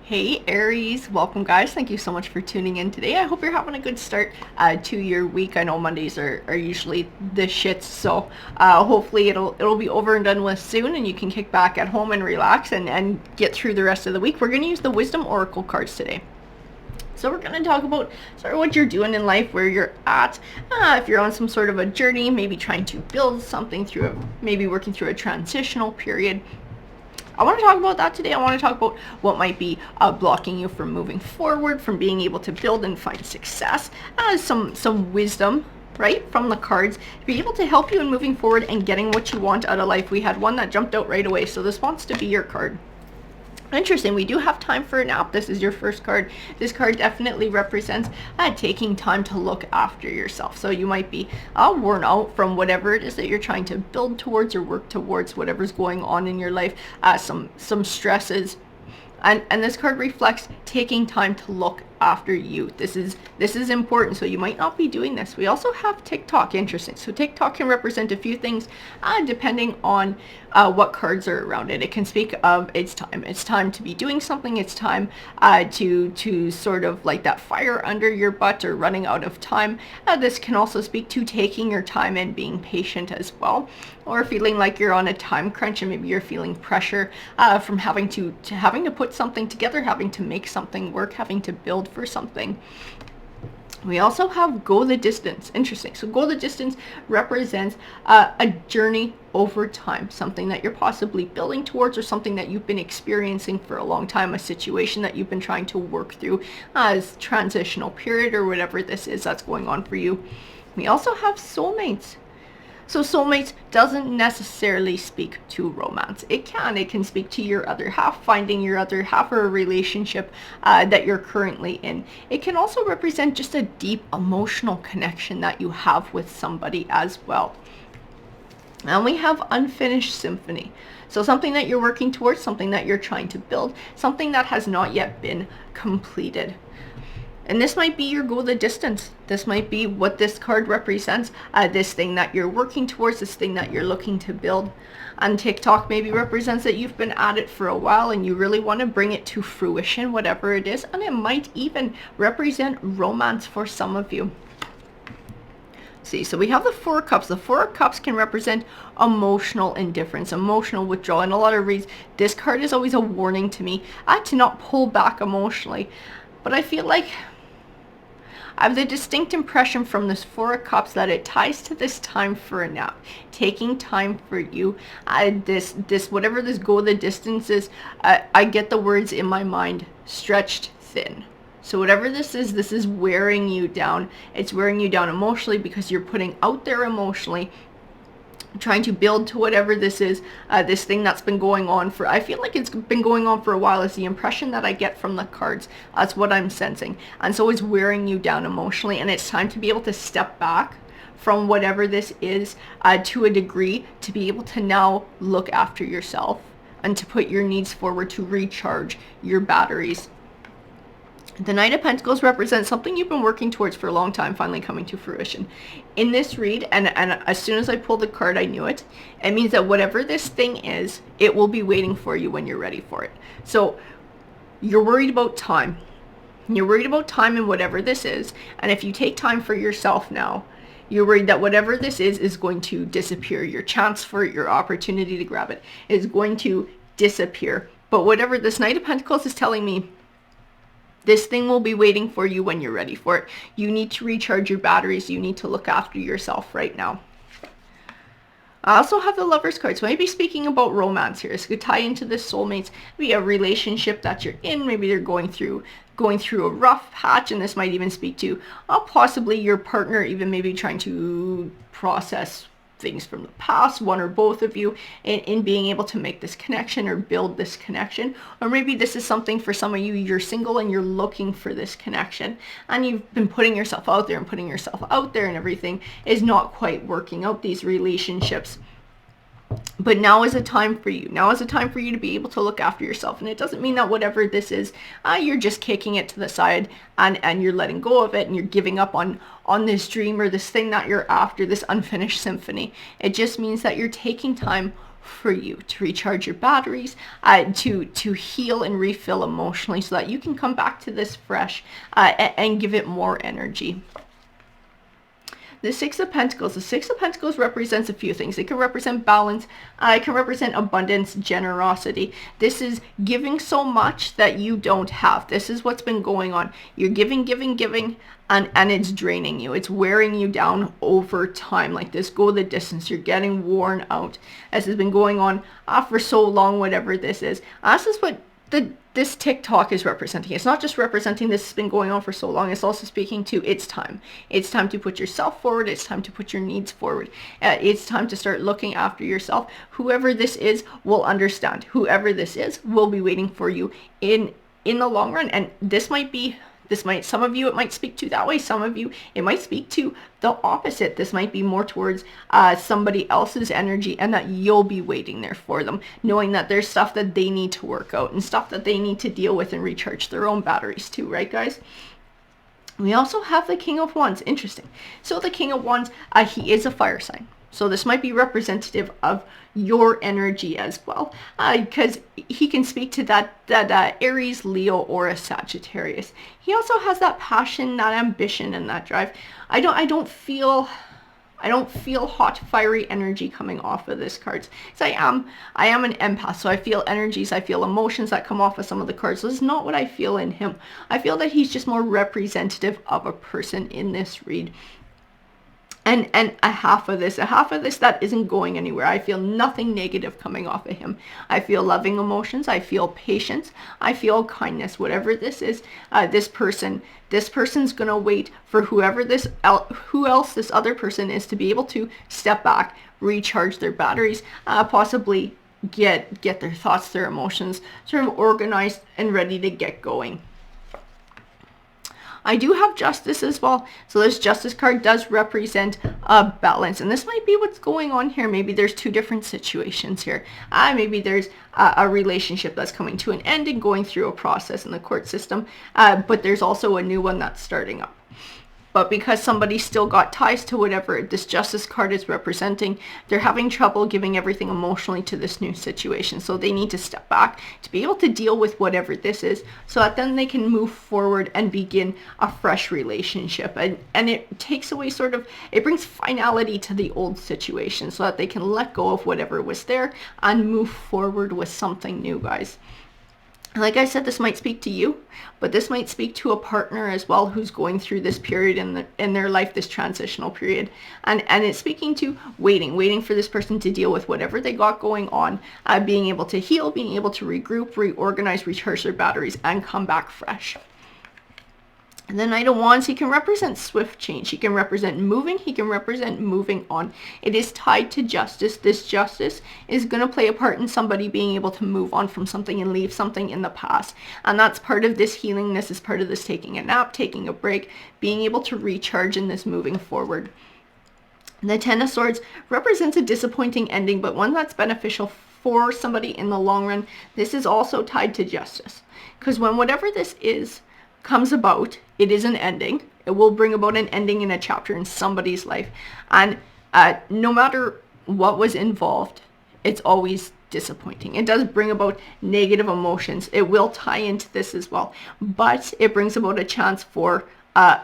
Hey Aries, welcome guys. Thank you so much for tuning in today. I hope you're having a good start to your week. I know Mondays are usually the shits, so hopefully it'll be over and done with soon and you can kick back at home and relax and get through the rest of the week. We're going to use the Wisdom Oracle cards today. So we're going to talk about sort of what you're doing in life, where you're at, if you're on some sort of a journey, maybe trying to build something maybe working through a transitional period. I want to talk about that today. I want to talk about what might be blocking you from moving forward, from being able to build and find success, some wisdom, right, from the cards to be able to help you in moving forward and getting what you want out of life. We had one that jumped out right away, so this wants to be your card. Interesting, we do have time for a nap. This is your first card. This card definitely represents taking time to look after yourself. So you might be worn out from whatever it is that you're trying to build towards or work towards, whatever's going on in your life, some stresses. And this card reflects taking time to look after you. This is important, so you might not be doing this. We also have TikTok. Interesting. So TikTok can represent a few things depending on what cards are around it. It can speak of it's time to be doing something. It's time to sort of like that fire under your butt or running out of time. This can also speak to taking your time and being patient as well, or feeling like you're on a time crunch and maybe you're feeling pressure from having to put something together, having to make something work, having to build for something. We also have go the distance. Interesting. So go the distance represents a journey over time, something that you're possibly building towards or something that you've been experiencing for a long time, a situation that you've been trying to work through as transitional period or whatever this is that's going on for you. We also have soulmates. So soulmates doesn't necessarily speak to romance. It can speak to your other half, finding your other half, or a relationship that you're currently in. It can also represent just a deep emotional connection that you have with somebody as well. And we have unfinished symphony. So something that you're working towards, something that you're trying to build, something that has not yet been completed. And this might be your go the distance. This might be what this card represents, this thing that you're working towards, this thing that you're looking to build. And TikTok maybe represents that you've been at it for a while and you really want to bring it to fruition, whatever it is. And it might even represent romance for some of you. See, so we have the Four of Cups. The Four of Cups can represent emotional indifference, emotional withdrawal. In a lot of reads, this card is always a warning to me to not pull back emotionally. But I feel like I have the distinct impression from this Four of Cups that it ties to this time for a nap, taking time for you. This whatever this go the distance is, I get the words in my mind, stretched thin. So whatever this is wearing you down. It's wearing you down emotionally because you're putting out there emotionally, trying to build to whatever this is, this thing that's been going on for, I feel like it's been going on for a while is the impression that I get from the cards. That's what I'm sensing. And so it's wearing you down emotionally, and it's time to be able to step back from whatever this is to a degree, to be able to now look after yourself and to put your needs forward, to recharge your batteries. The Knight of Pentacles represents something you've been working towards for a long time, finally coming to fruition. In this read, and as soon as I pulled the card, I knew it. It means that whatever this thing is, it will be waiting for you when you're ready for it. So you're worried about time. You're worried about time in whatever this is. And if you take time for yourself now, you're worried that whatever this is going to disappear. Your chance for it, your opportunity to grab it is going to disappear. But whatever this Knight of Pentacles is telling me, this thing will be waiting for you when you're ready for it. You need to recharge your batteries. You need to look after yourself right now. I also have the Lovers card. So maybe speaking about romance here. This could tie into this soulmates. Maybe a relationship that you're in. Maybe they're going through a rough patch, and this might even speak to possibly your partner, even maybe trying to process things from the past, one or both of you, in being able to make this connection or build this connection. Or maybe this is something for some of you, you're single and you're looking for this connection, and you've been putting yourself out there and everything is not quite working out, these relationships. But now is a time for you. Now is a time for you to be able to look after yourself. And it doesn't mean that whatever this is, you're just kicking it to the side and you're letting go of it and you're giving up on this dream or this thing that you're after, this unfinished symphony. It just means that you're taking time for you to recharge your batteries, to heal and refill emotionally so that you can come back to this fresh and give it more energy. The Six of Pentacles. The Six of Pentacles represents a few things. It can represent balance. It can represent abundance, generosity. This is giving so much that you don't have. This is what's been going on. You're giving, and it's draining you. It's wearing you down over time. Like this, go the distance. You're getting worn out. This has been going on for so long, whatever this is. This is what this TikTok is representing. It's not just representing this has been going on for so long. It's also speaking to it's time. It's time to put yourself forward. It's time to put your needs forward. It's time to start looking after yourself. Whoever this is will understand. Whoever this is will be waiting for you in the long run. And some of you, it might speak to that way. Some of you, it might speak to the opposite. This might be more towards somebody else's energy, and that you'll be waiting there for them, knowing that there's stuff that they need to work out and stuff that they need to deal with and recharge their own batteries too, right, guys? We also have the King of Wands. Interesting. So the King of Wands, he is a fire sign. So this might be representative of your energy as well, because he can speak to that Aries, Leo, or a Sagittarius. He also has that passion, that ambition, and that drive. I don't feel hot, fiery energy coming off of this cards. So I am an empath, so I feel energies, I feel emotions that come off of some of the cards. So this is not what I feel in him. I feel that he's just more representative of a person in this read. And a half of this that isn't going anywhere. I feel nothing negative coming off of him. I feel loving emotions. I feel patience. I feel kindness. Whatever this is, this person's gonna wait for who else this other person is to be able to step back, recharge their batteries, possibly get their thoughts, their emotions sort of organized and ready to get going. I do have Justice as well. So this Justice card does represent a balance. And this might be what's going on here. Maybe there's two different situations here. Maybe there's a relationship that's coming to an end and going through a process in the court system. But there's also a new one that's starting up. But because somebody still got ties to whatever this Justice card is representing, they're having trouble giving everything emotionally to this new situation. So they need to step back to be able to deal with whatever this is, so that then they can move forward and begin a fresh relationship. And it takes away it brings finality to the old situation so that they can let go of whatever was there and move forward with something new, guys. Like I said, this might speak to you, but this might speak to a partner as well who's going through this period in their life, this transitional period. And it's speaking to waiting for this person to deal with whatever they got going on, being able to heal, being able to regroup, reorganize, recharge their batteries, and come back fresh. And the Knight of Wands, he can represent swift change. He can represent moving. He can represent moving on. It is tied to justice. This justice is going to play a part in somebody being able to move on from something and leave something in the past. And that's part of this healing. This is part of this taking a nap, taking a break, being able to recharge in this moving forward. The Ten of Swords represents a disappointing ending, but one that's beneficial for somebody in the long run. This is also tied to justice. Because when whatever this is comes about, it is an ending. It will bring about an ending in a chapter in somebody's life. And no matter what was involved, it's always disappointing. It does bring about negative emotions. It will tie into this as well. But it brings about a chance for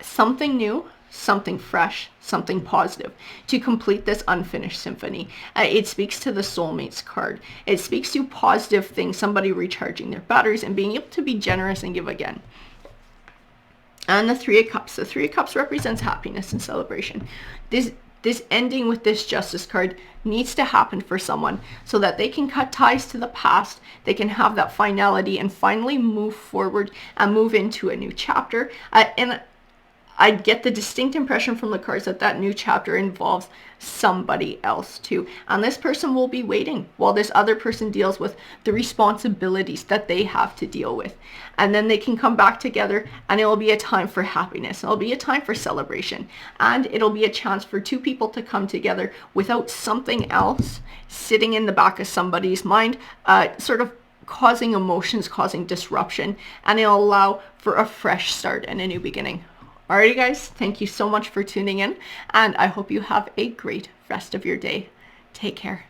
something new, something fresh, something positive to complete this unfinished symphony. It speaks to the soulmates card. It speaks to positive things, somebody recharging their batteries and being able to be generous and give again. And the Three of Cups. The Three of Cups represents happiness and celebration. This ending with this Justice card needs to happen for someone so that they can cut ties to the past. They can have that finality and finally move forward and move into a new chapter. And I get the distinct impression from the cards that that new chapter involves somebody else too. And this person will be waiting while this other person deals with the responsibilities that they have to deal with. And then they can come back together and it will be a time for happiness. It'll be a time for celebration. And it'll be a chance for two people to come together without something else sitting in the back of somebody's mind, sort of causing emotions, causing disruption. And it'll allow for a fresh start and a new beginning. Alrighty guys, thank you so much for tuning in, and I hope you have a great rest of your day. Take care.